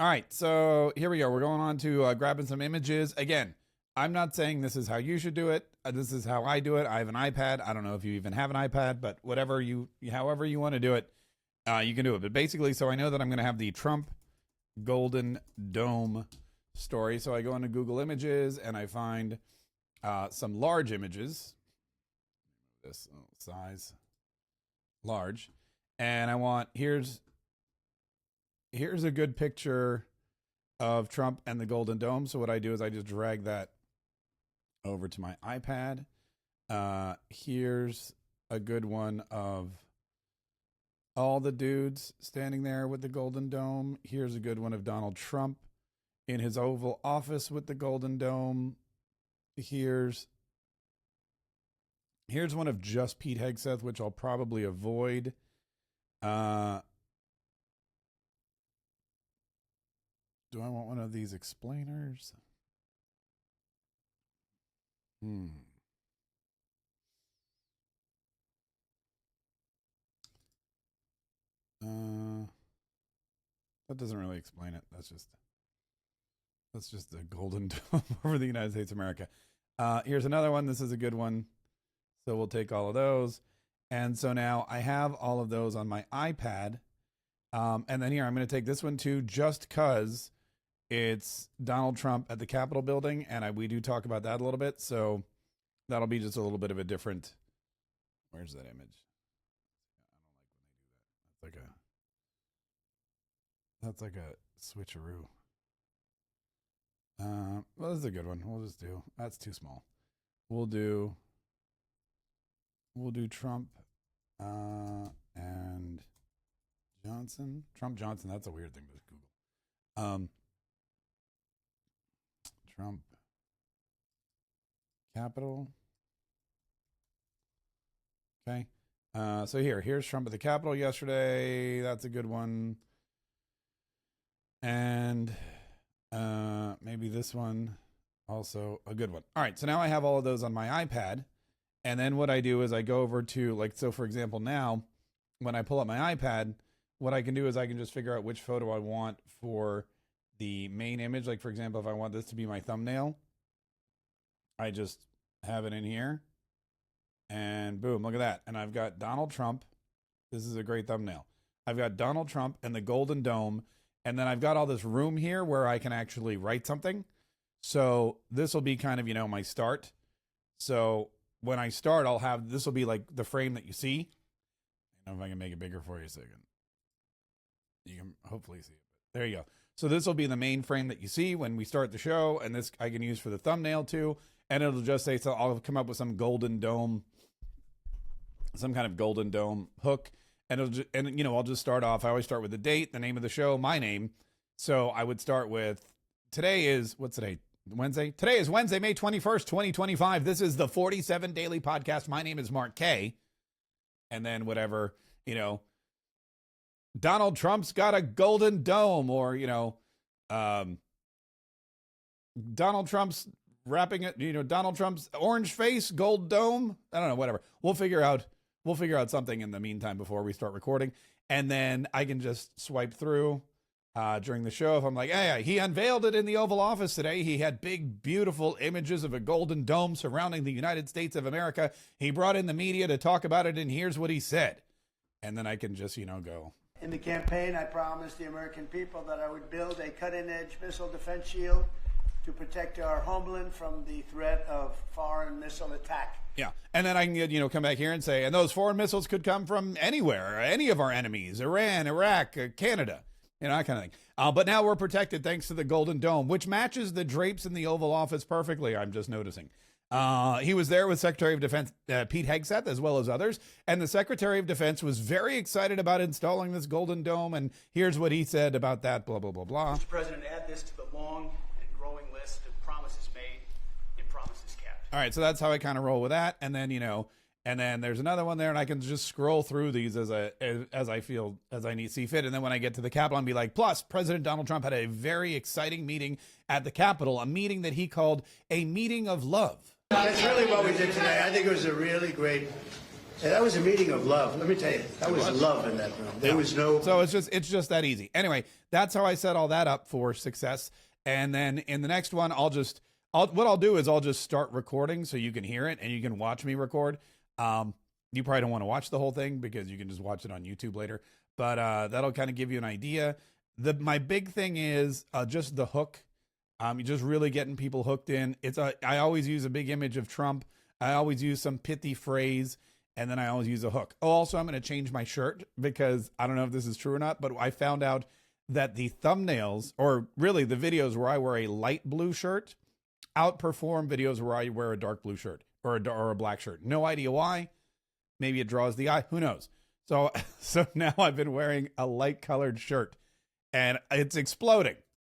All right, so here we go. We're going on to grabbing some images. Again, I'm not saying this is how you should do it. This is how I do it. I have an iPad. I don't know if you even have an iPad, but however you want to do it, you can do it. But basically, so I know that I'm going to have the Trump Golden Dome story. So I go into Google Images and I find some large images. This size, large, and I want here's a good picture of Trump and the Golden Dome. So what I do is I just drag that over to my iPad. Here's a good one of all the dudes standing there with the Golden Dome. Here's a good one of Donald Trump in his Oval Office with the Golden Dome. Here's one of just Pete Hegseth, which I'll probably avoid. Do I want one of these explainers? That doesn't really explain it. That's just the Golden Dome over the United States of America. Here's another one. This is a good one. So we'll take all of those. And so now I have all of those on my iPad. And then here, I'm going to take this one too, just because it's Donald Trump at the Capitol building. And we do talk about that a little bit. So that'll be just a little bit of a different. Where's that image? I don't like when they do that. That's like a switcheroo. Well, this is a good one. We'll just do, that's too small. We'll do Trump and Johnson. Trump Johnson, that's a weird thing to Google. Trump Capitol. Okay. So here's Trump at the Capitol yesterday. That's a good one. And maybe this one also a good one. All right, so now I have all of those on my iPad. And then what I do is I go over to, like, so for example, now when I pull up my iPad, what I can do is I can just figure out which photo I want for the main image. Like, for example, if I want this to be my thumbnail, I just have it in here and boom, look at that. And I've got Donald Trump. This is a great thumbnail. I've got Donald Trump and the Golden Dome. And then I've got all this room here where I can actually write something. So this will be kind of, my start. So when I start, this will be like the frame that you see. I don't know if I can make it bigger for you a second. You can hopefully see it. There you go. So this will be the main frame that you see when we start the show. And this I can use for the thumbnail too. And it'll just say, so I'll come up with some Golden Dome, some kind of Golden Dome hook. And I'll just start off. I always start with the date, the name of the show, my name. So I would start with, what's today? Wednesday? Today is Wednesday, May 21st, 2025. This is the 47 Daily Podcast. My name is Mark K. And then whatever, Donald Trump's got a Golden Dome, or, Donald Trump's wrapping it, Donald Trump's orange face, gold dome. I don't know, whatever. We'll figure out something in the meantime before we start recording. And then I can just swipe through during the show. If I'm like, hey, he unveiled it in the Oval Office today. He had big, beautiful images of a Golden Dome surrounding the United States of America. He brought in the media to talk about it, and here's what he said. And then I can just, go. In the campaign, I promised the American people that I would build a cutting-edge missile defense shield to protect our homeland from the threat of foreign missile attack. Yeah. And then I can, come back here and say, and those foreign missiles could come from anywhere, any of our enemies, Iran, Iraq, Canada, that kind of thing. But now we're protected thanks to the Golden Dome, which matches the drapes in the Oval Office perfectly, I'm just noticing. He was there with Secretary of Defense Pete Hegseth, as well as others. And the Secretary of Defense was very excited about installing this Golden Dome. And here's what he said about that, blah, blah, blah, blah. Mr. President, add this to the long and growing list of promises made and promises kept. All right, so that's how I kind of roll with that. And then, and then there's another one there, and I can just scroll through these as I see fit. And then when I get to the Capitol, I'll be like, plus, President Donald Trump had a very exciting meeting at the Capitol, a meeting that he called a meeting of love. That's really what we did today. I think it was a really great Hey, that was a meeting of love. Let me tell you, that was love in that room. There was no. So it's just that easy. Anyway, that's how I set all that up for success. And then in the next one, what I'll do is I'll just start recording so you can hear it and you can watch me record. You probably don't want to watch the whole thing because you can just watch it on YouTube later. But that'll kind of give you an idea. My big thing is just the hook. You're just really getting people hooked in. I always use a big image of Trump. I always use some pithy phrase. And then I always use a hook. Oh, also, I'm going to change my shirt because I don't know if this is true or not, but I found out that the thumbnails, or really the videos where I wear a light blue shirt, outperform videos where I wear a dark blue shirt or a black shirt. No idea why. Maybe it draws the eye. Who knows? So now I've been wearing a light colored shirt and it's exploding.